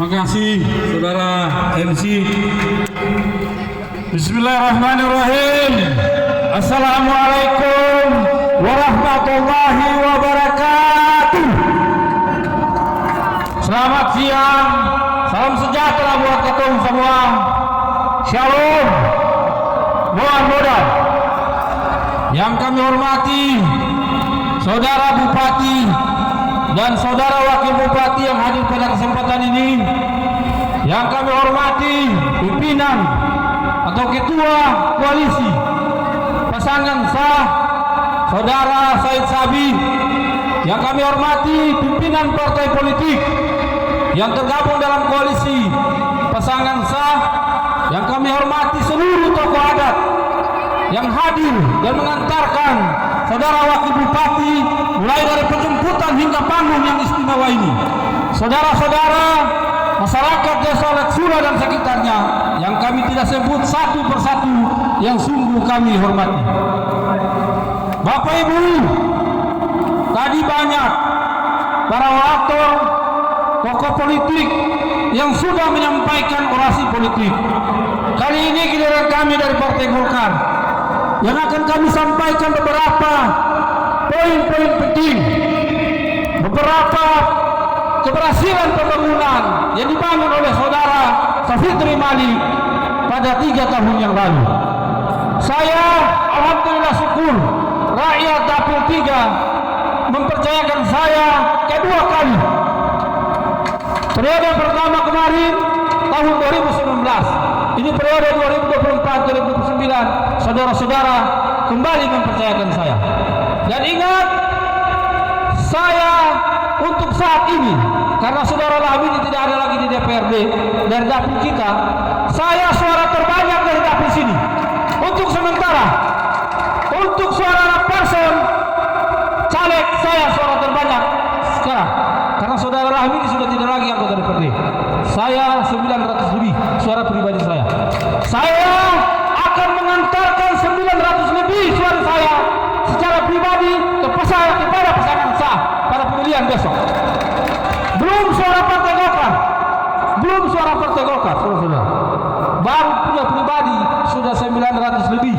Makasih saudara MC. Bismillahirrahmanirrahim. Assalamualaikum warahmatullahi wabarakatuh. Selamat siang, salam sejahtera buat kita semua. Shalom. Mohon modal. Yang kami hormati saudara Bupati dan saudara Wakil Bupati yang hadir pada kesempatan ini, yang kami hormati pimpinan atau ketua koalisi pasangan sah saudara Said Sabi, yang kami hormati pimpinan partai politik yang tergabung dalam koalisi pasangan sah, yang kami hormati seluruh tokoh adat yang hadir dan mengantarkan saudara Wakil Bupati mulai dari penjemputan hingga panggung yang istimewa ini. Saudara-saudara masyarakat Desa Letsura dan sekitarnya yang kami tidak sebut satu persatu, yang sungguh kami hormati. Bapak Ibu, tadi banyak para orator, tokoh politik yang sudah menyampaikan orasi politik. Kali ini giliran kami dari Partai Golkar yang akan kami sampaikan beberapa poin-poin penting, beberapa keberhasilan pembangunan yang dibangun oleh saudara Safitri Malik pada 3 tahun yang lalu. Saya alhamdulillah syukur rakyat Dapil 3 mempercayakan saya kedua kali. Periode pertama kemarin tahun 2019, ini periode 2024-2029, saudara-saudara kembali mempercayakan saya. Dan ingat, saya untuk saat ini, karena saudara Lahmidi tidak ada lagi di DPRD dari dapil kita, saya suara terbanyak dari dapil sini. Untuk sementara, untuk suara person caleg, saya suara terbanyak sekarang, karena saudara Lahmidi sudah tidak lagi anggota DPRD. Saya 900 lebih suara pribadi saya. Saya akan mengantarkan 900 lebih suara saya secara pribadi kepada pasangan sah pada pemilihan besok. Belum suara Partai Golkar, belum suara Partai Golkar, saudara-saudara. Baru punya pribadi sudah 900 lebih.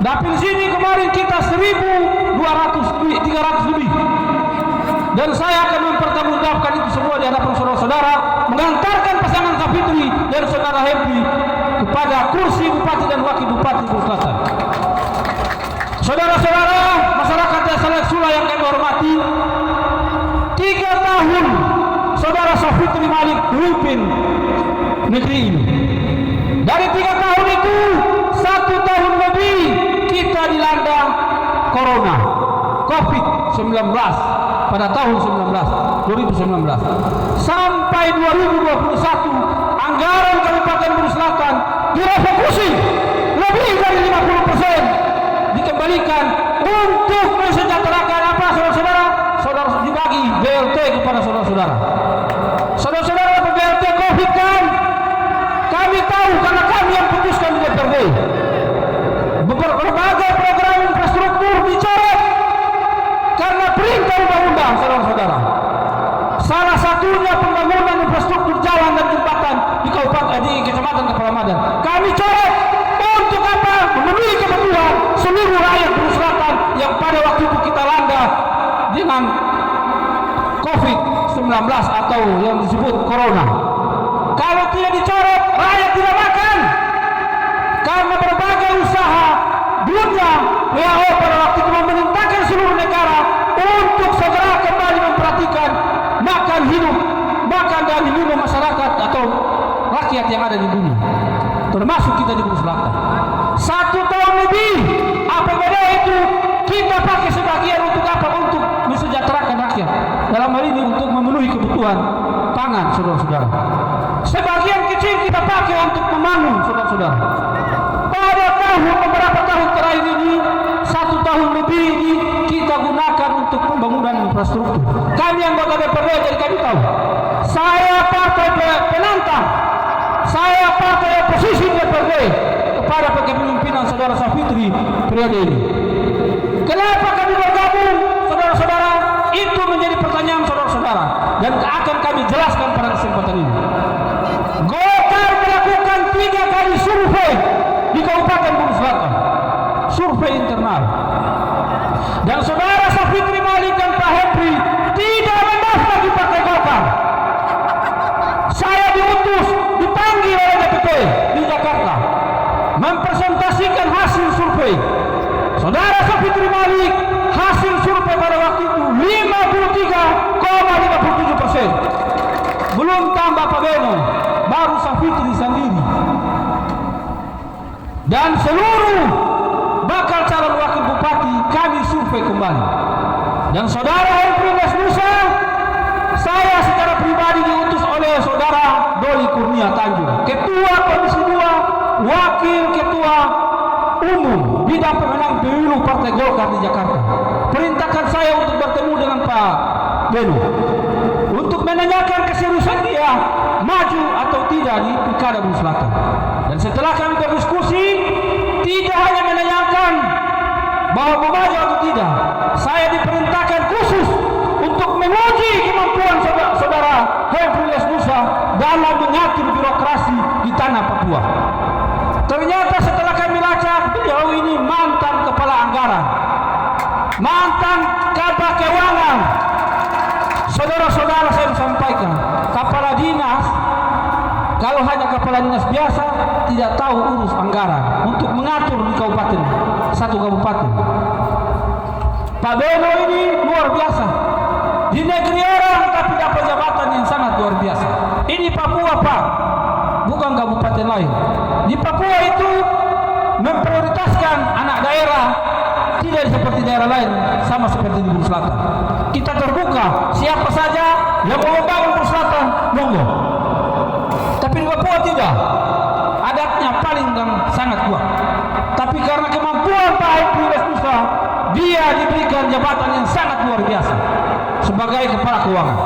Dapil sini kemarin kita 1.200 lebih, 300 lebih. Dan saya akan mempertanggungjawabkan itu semua di hadapan saudara-saudara, mengantarkan pasangan Safitri dan saudara Happy kepada kursi Bupati dan Wakil Bupati Selatan. Saudara-saudara masyarakat Desa Letsura yang kami hormati, 3 tahun saudara Safitri Malik memimpin negeri ini. Dari 3 tahun itu, 1 tahun lebih kita dilanda corona, COVID-19 pada tahun 2019 sampai 2021 anggaran Kabupaten Buru Selatan direvokasi lebih dari 50% dikembalikan untuk mensejahterakan apa saudara-saudara? Saudara dibagi BLT kepada saudara-saudara. Saudara-saudara BLT COVID kan kami tahu karena kami yang putuskan di DPRD. Berbagai program infrastruktur dicoret karena perintah undang-undang, saudara-saudara. Salah satunya pembangunan infrastruktur jalan dan jembatan di Kabupaten di Kecamatan Kepulauan. Kami coret untuk apa? Memenuhi kebutuhan seluruh rakyat Buru Selatan yang pada waktu itu kita landa dengan COVID-19 atau yang disebut corona. Kalau tidak dicoret, rakyat tidak makan. Karena berbagai usaha dunia, WHO pada waktu itu memerintahkan seluruh negara untuk segera kembali memperhatikan makan dan minum masyarakat atau rakyat yang ada di dunia, termasuk kita di Buru Selatan. 1 tahun lebih APBD itu kita pakai sebagian untuk apa? Untuk mensejahterakan rakyat. Dalam hal ini untuk memenuhi kebutuhan pangan, saudara-saudara. Sebagian kecil kita pakai untuk membangun, saudara-saudara. Pada beberapa tahun terakhir ini, 1 tahun lebih ini kita gunakan untuk pembangunan infrastruktur. Kami anggota DPRD, jadi kami tahu. Saya partai penantang, saya partai oposisi DPRD kepada kepemimpinan saudara Safitri periode ini. Kenapa kami bergabung, saudara-saudara? itu menjadi pertanyaan saudara-saudara, dan akan kami jelaskan pada kesempatan ini. Golkar melakukan 3 kali survei di Kabupaten Buru Selatan, survei internal, dan saudara Safitri Malik dan Pak Hepri tidak mendaftar di Partai Golkar. Saya diutus, dipanggil oleh DPP di Jakarta mempresentasikan hasil survei. Saudara Safitri Malik, hasil survei pada waktu itu 53,57%. Belum tambah Pak Beno, baru Safitri sendiri. Dan seluruh bakal calon wakil bupati kami survei kembali. Dan saudara Hepri Lesnusa, saya secara pribadi diutus oleh saudara Doli Kurnia Tanjung, Ketua Komisi 2, Wakil Ketua Umum Bidang Pemenang Pemilu Partai Golkar di Jakarta. Perintahkan saya untuk bertemu dengan Pak Beno untuk menanyakan keseriusan dia maju atau tidak di Pilkada Buru Selatan. Dan setelah kami berdiskusi, tidak hanya menanyakan bahwa mau maju atau tidak, saya diperintahkan khusus untuk menguji kemampuan saudara Hepri Lesnusa dalam mengatur birokrasi di tanah Papua. Ternyata setelah kami lacak, beliau ini mantan kepala anggaran, mantan kabak keuangan. Saudara-saudara, saya sampaikan, kepala dinas, kalau hanya kepala dinas biasa, tidak tahu urus anggaran untuk mengatur di kabupaten, satu kabupaten. Pak Beno ini luar biasa, di negeri orang tapi dapat jabatan yang sangat luar biasa. Ini Papua, Pak, bukan kabupaten lain. Di Papua itu memprioritaskan anak daerah, tidak seperti daerah lain, sama seperti di Buru Selatan. Kita terbuka, siapa saja yang mau membangun Buru Selatan, monggo. Tapi di Papua tidak, adatnya paling dan sangat kuat. Tapi karena kemampuan Pak Hepri Lesnusa, dia diberikan jabatan yang sangat luar biasa sebagai kepala keuangan.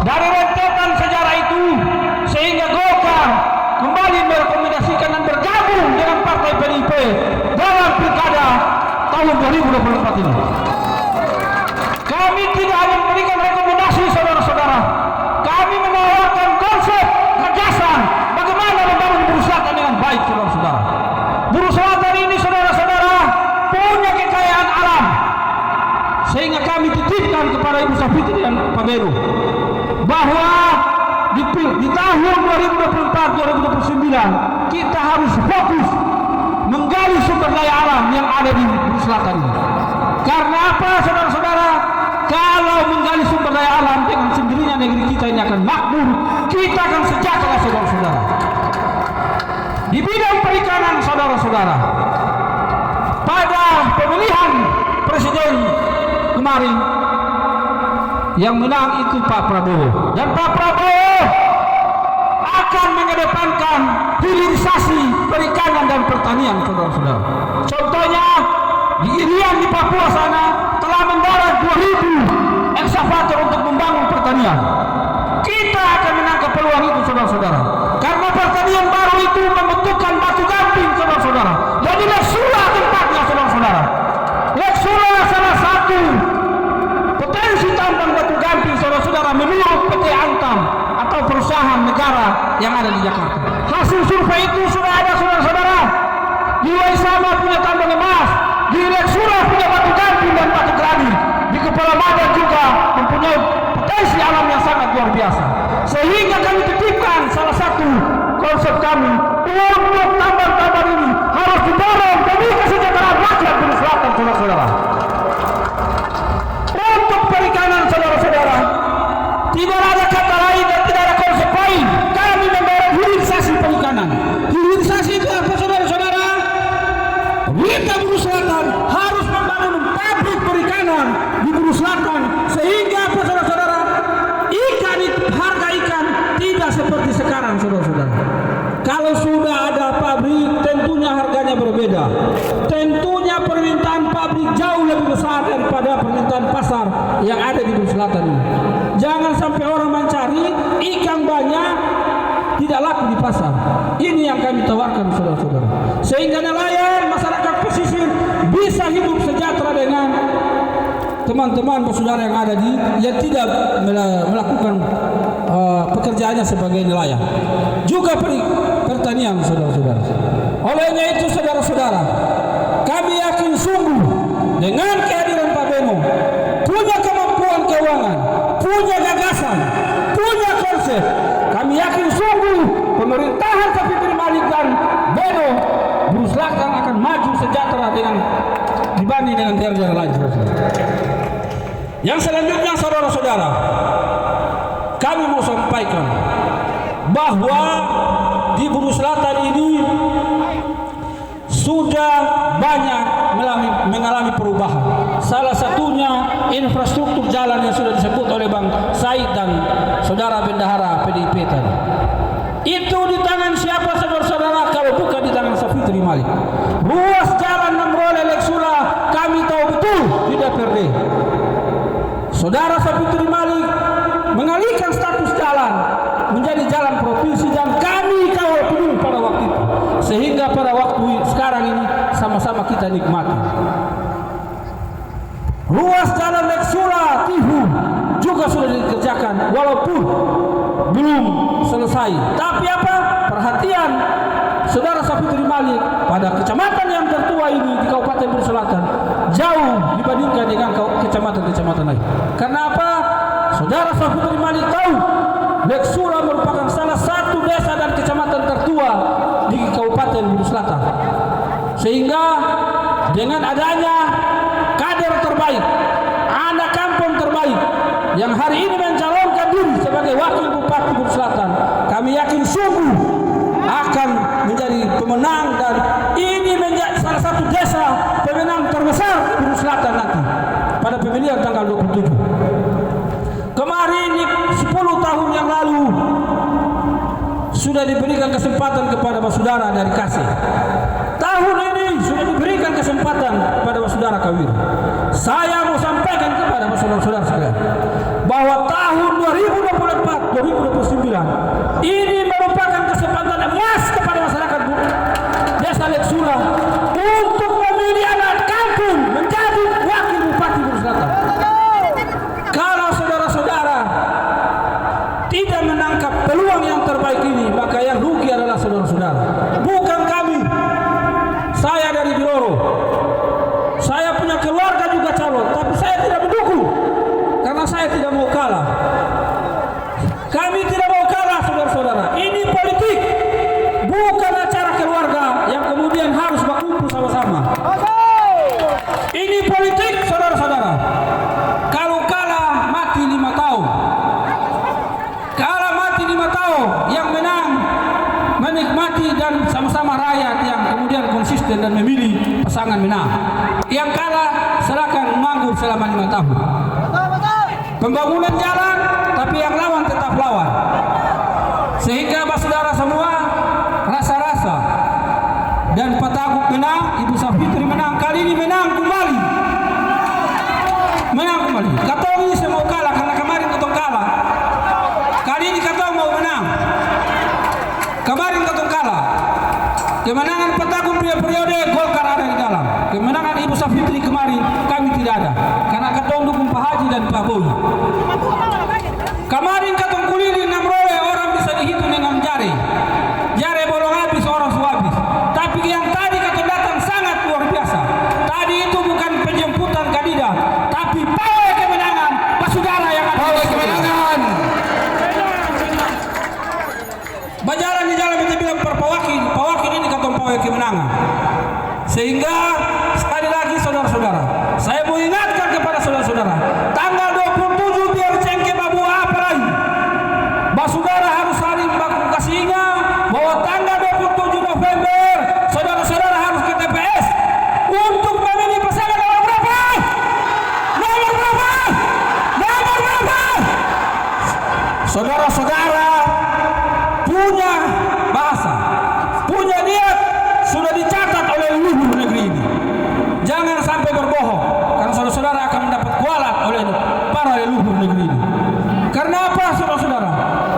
Dari rentetan sejarah itu, sehingga Golkar kembali merekomendasikan dan bergabung dengan Partai PDIP dalam Pilkada tahun 2024 ini. Kami tidak hanya memberikan rekomendasi, saudara-saudara, kami menawarkan konsep gagasan bagaimana membangun Buru Selatan dengan baik, saudara-saudara. Buru Selatan ini, saudara-saudara, punya kekayaan alam, sehingga kami titipkan kepada Ibu Safitri dan Pak Beno bahwa di tahun 2024-2029 kita harus fokus menggali sumber daya alam yang ada di Buru Selatan ini. Karena apa, saudara-saudara? Kalau menggali sumber daya alam, dengan sendirinya negeri kita ini akan makmur, kita akan sejahtera, saudara-saudara. Di bidang perikanan, saudara-saudara, pada pemilihan presiden kemarin, yang menang itu Pak Prabowo, dan Pak Prabowo akan mengedepankan hilirisasi perikanan dan pertanian, saudara-saudara. Contohnya di Irian di Papua sana telah mendarat 2.000 ekskavator untuk membangun pertanian. Kita akan menangkap peluang itu, saudara-saudara, karena pertanian baru itu membutuhkan batu gamping, saudara-saudara. Jadi Lek Sula tempatnya, saudara-saudara. Lek Sula salah satu potensi tambang batu gamping, saudara-saudara, menurut PT Antam atau perusahaan negara yang ada di Jakarta. Hasil survei itu sudah ada, saudara-saudara. Di Waisama punya tambang emas, di Lek Sula punya batu gamping dan batu granit, di Kepala Madan juga mempunyai potensi alam yang sangat luar biasa. Sehingga kami titipkan salah satu konsep kami untuk tambang-tambang ini harus didorong demi kesejahteraan rakyat Buru Selatan, saudara-saudara. Untuk perikanan, saudara-saudara, tidak ada kata lain dan tidak ada konsep lain. Kami mendorong hilirisasi perikanan. Hilirisasi itu apa, saudara-saudara? Pemerintah Buru Selatan harus membangun pabrik perikanan di Buru Selatan, sehingga apa, saudara-saudara? Ikan itu, harga ikan tidak seperti sekarang, saudara-saudara. Kalau sudah ada pabrik, tentunya harganya berbeda. Tentunya permintaan pabrik jauh lebih besar daripada permintaan pasar yang ada di Buru Selatan ini. Jangan sampai orang mencari ikan banyak, tidak laku di pasar. Ini yang kami tawarkan, saudara-saudara. Sehingga nelayan, masyarakat pesisir bisa hidup sejahtera dengan teman-teman saudara yang ada yang tidak melakukan pekerjaannya sebagai nelayan, juga pertanian, saudara-saudara. Olehnya itu, saudara-saudara, kami yakin sungguh dengan kehadiran Pak Beno, punya kemampuan keuangan, punya gagasan, punya konsep, kami yakin sungguh pemerintahan Safitri Malik dan Beno Buru Selatan akan maju sejahtera dibanding dengan daerah-daerah lain. Yang selanjutnya, saudara-saudara, kami mau sampaikan bahwa di Buru Selatan ini sudah banyak mengalami perubahan. Salah satunya infrastruktur jalan yang sudah disebut oleh Bang Said dan saudara bendahara PDIP tadi. Itu di tangan siapa, saudara-saudara, kalau bukan di tangan Safitri Malik. Ruas jalan Namrole Leksula kami tahu betul di DPRD. Saudara Safitri Malik mengalihkan status jalan menjadi jalan provinsi dan kami kawal penuh pada waktu itu, sehingga pada waktu sekarang ini sama-sama kita nikmati. Ruas jalan Leksula Tihu juga sudah dikerjakan walaupun belum selesai. Tapi apa? Perhatian saudara Safitri Malik pada kecamatan yang tertua ini di Kabupaten Buru Selatan jauh dibandingkan dengan kecamatan-kecamatan lain. Karena apa? Saudara Safitri Malik tahu Leksula merupakan salah satu desa dan kecamatan tertua di Kabupaten Buru Selatan. Sehingga dengan adanya kader terbaik, anak kampung terbaik yang hari ini mencalonkan diri sebagai wakil Bupati Buru Selatan, kami yakin sungguh akan menjadi pemenang dan ini menjadi salah satu desa pemenang terbesar Buru Selatan nanti pada pemilihan tanggal 27. Kemarin 10 tahun yang lalu sudah diberikan kesempatan kepada saudara dari Kasih. Tahun ini sudah diberikan kesempatan kepada saudara Kawir. Saya mau sampaikan kepada saudara-saudara sekalian bahwa tahun 2024-2029 ini merupakan kesempatan emas kepada masyarakat Desa Leksula untuk memilih anak kampung menjadi wakil Bupati Buru Selatan. Kalau saudara-saudara tidak menangkap peluang yang terbaik ini, maka yang rugi adalah saudara-saudara, bukan kami. Saya dari Biloro, saya punya keluarga juga calon, tapi saya tidak mendukung karena saya tidak mau kalah. Kami tidak mau kalah, saudara-saudara. Ini politik, bukan acara keluarga yang kemudian harus berkumpul sama-sama. Ini politik, saudara-saudara. Kalau kalah mati 5 tahun, kalah mati 5 tahun, yang menang menikmati dan sama-sama rakyat yang kemudian konsisten dan memilih pasangan menang. Yang kalah silakan manggung selama 5 tahun. Pembangunan jalan, tapi yang lawan tetap lawan. Sehingga saudara semua rasa-rasa dan Pak Tagup menang, Ibu Safitri menang, kali ini menang kembali. Menang kembali. Katong ini saya mau kalah karena kemarin katong kalah. Kali ini katong mau menang. Kemarin katong kalah. Kemenangan Pak Tagup periode Golkar ada di dalam. Kemenangan Ibu Safitri kemarin kami tidak ada karena katong dukung Pak Haji dan Pak Boy. Kemarin katong kulili Namrole orang bisa dihitung dengan jari. Jari bolong habis, orang habis. Tapi yang tadi katong datang sangat luar biasa. Tadi itu bukan penjemputan kandidat, tapi pawai kemenangan Pak Saudara yang ada. Pawai kemenangan. Berjalan di jalan kita bilang Pawakin ini katong pawai kemenangan. Sehingga sekali lagi saudara-saudara, saya mau ingatkan kepada saudara-saudara, tanggal 27 biar cengke babu apa lagi. Saudara harus saling kasih ingat bahwa tanggal 27 November saudara-saudara harus ke TPS untuk memilih pasangan nomor berapa? Nomor berapa? Nomor berapa? Saudara-saudara punya bahasa, punya niat, sudah dicatat oleh leluhur negeri ini. Jangan sampai berbohong, karena saudara-saudara akan mendapat kualat oleh para leluhur negeri ini. Karena apa, saudara-saudara?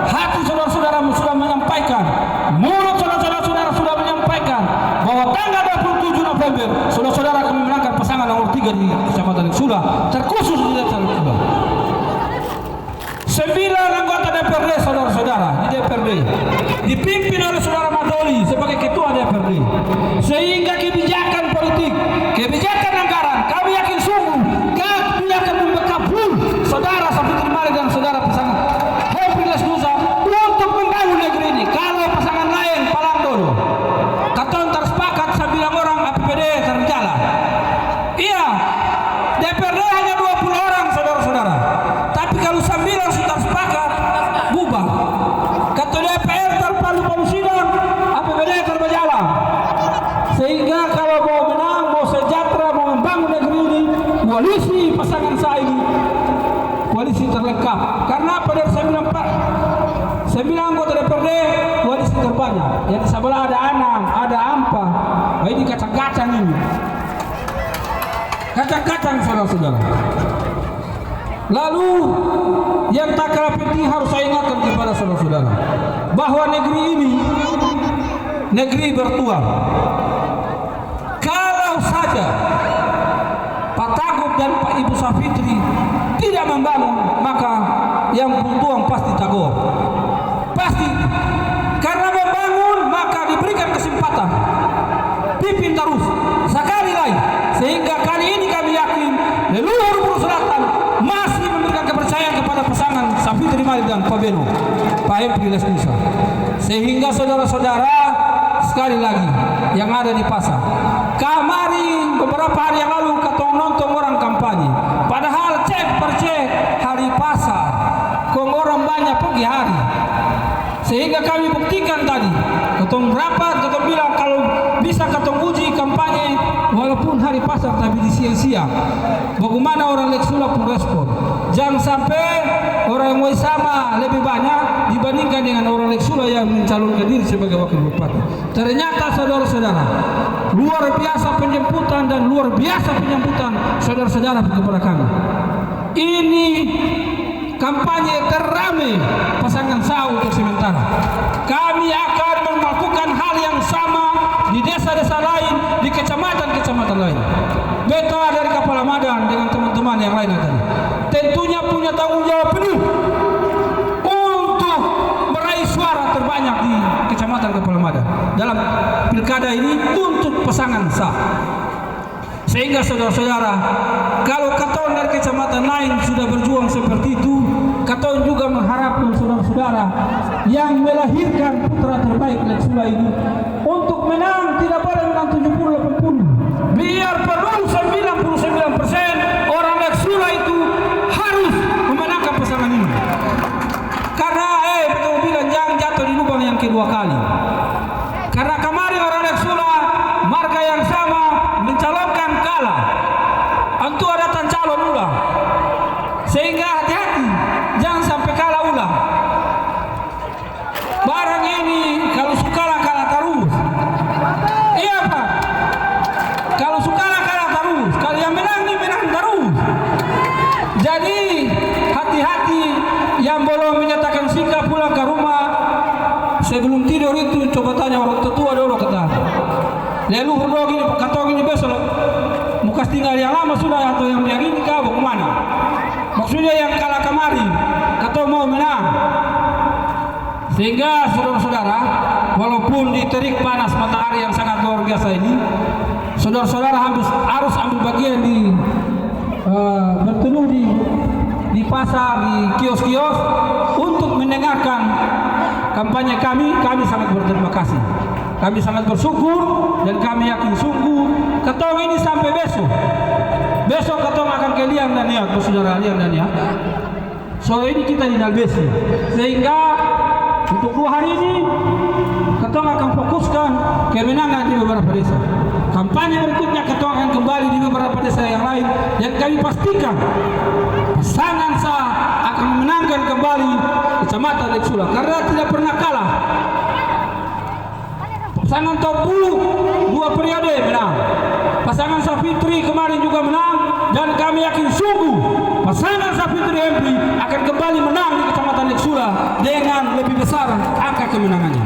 Hati saudara-saudara sudah menyampaikan, mulut saudara-saudara sudah menyampaikan bahwa tanggal 27 November saudara-saudara akan memenangkan pasangan nomor 3 di Kecamatan Leksula, terkhusus di DPRD, dipimpin oleh saudara Madoli sebagai ketua DPRD, sehingga kebijakan politik, kebijakan anggaran kami yakin sungguh kami akan membekap full saudara Safitri Malik dan saudara pasangan Henry Lesnusa untuk membangun negeri ini. Kalau pasangan lain palang dulu, katon tersepakat 9 orang APBD terjalan. Iya, DPRD hanya 20 orang saudara-saudara. Tapi kalau 9 sudah sepakat, bubar. Kata DPR terpalu-palu sidang, APBD terberjalan. Sehingga kalau mau menang, mau sejahtera, mau membangun negeri ini, koalisi pasangan saya ini, koalisi terlengkap. Karena apa? Dari 9 anggota DPRD, koalisi terbanyak. Yang di sebelah ada Anang, ada Ampa. Nah, ini kacang-kacang ini. Kacang-kacang saudara-saudara. Lalu yang tak kalah penting harus saya ingatkan kepada saudara-saudara bahwa negeri ini negeri bertuang. Kalau saja Pak Tagub dan Pak Ibu Safitri tidak membangun, maka yang bertuang pasti Tagor. Pasti. Karena membangun maka diberikan kesempatan. Pimpin terus sekali lagi, sehingga kali ini kami yakin leluhur Buru Selatan masih memberikan kepercayaan kepada pasangan Safitri Malik dan Pak Beno, Pak Henry Lesnusa. Sehingga saudara-saudara sekali lagi yang ada di pasar, kemarin beberapa hari yang lalu katong nonton orang kampanye, padahal cek per cek hari pasar, kong orang banyak pergi hari. Sehingga kami buktikan tadi, katong rapat, katong bilang kalau bisa katong uji kampanye walaupun hari pasar tapi di siang-siang. Bagaimana orang Leksula pun respon. Jangan sampai orang yang sama lebih banyak dibandingkan dengan orang Leksula yang mencalonkan diri sebagai wakil bupati. Ternyata saudara-saudara, luar biasa penjemputan dan luar biasa penyambutan saudara-saudara kepada kami. Ini kampanye terramai pasangan Sau untuk sementara. Kami akan melakukan hal yang sama di desa-desa lain, di kecamatan-kecamatan lain. Beta dari Kepala Madan dengan teman-teman yang lain tadi tentunya punya tanggung jawab penuh untuk meraih suara terbanyak di Kecamatan Kepala Madan dalam pilkada ini untuk pasangan sah. Sehingga saudara-saudara, kalau katon dari kecamatan lain sudah berjuang seperti itu, katon juga mengharapkan saudara-saudara yang melahirkan putra terbaik Leksula ini untuk menang, tidak boleh menang 70-80. Biar perlu 99% orang Leksula itu harus memenangkan pasangan ini. Karena betul bilang jangan jatuh di lubang yang kedua kali. Karena kemarin orang Leksula marga yang sama mencalonkan kalah, antu ada calon ulang, sehingga hati-hati jangan sampai kalah ulang. Barang ini kalau suka kalah terus, iya Pak, kalau suka kalah terus, kalau yang menang ini menang terus. Jadi hati-hati yang belum menyatakan sikap pulang ke rumah sebelum tidur itu coba tanya orang tua dulu kata. Leluhur dong gini, kata gini besok mau tinggal yang lama sudah atau yang ini kau kemana? Maksudnya yang kalah kemarin, kata mau menang. Sehingga saudara-saudara, walaupun diterik panas matahari yang sangat luar biasa ini, saudara-saudara harus ambil bagian di berteduh di pasar, di kios-kios untuk mendengarkan kampanye kami sangat berterima kasih. Kami sangat bersyukur dan kami yakin sungguh ketong ini sampai besok. Besok ketong akan ke Liang dan Niat, saudara Liang dan Niat. So ini kita di Dalbesi. Sehingga untuk 2 hari ini ketong akan fokuskan kemenangan di beberapa desa. Kampanye berikutnya ketong akan kembali di beberapa desa yang lain dan kami pastikan pasangan sah akan memenangkan kembali Kecamatan Leksula karena tidak pernah kalah. Pasangan Top Bulu 2 periode menang. Pasangan Safitri kemarin juga menang dan kami yakin sungguh pasangan Safitri MP akan kembali menang di Kecamatan Leksula dengan lebih besar angka kemenangannya.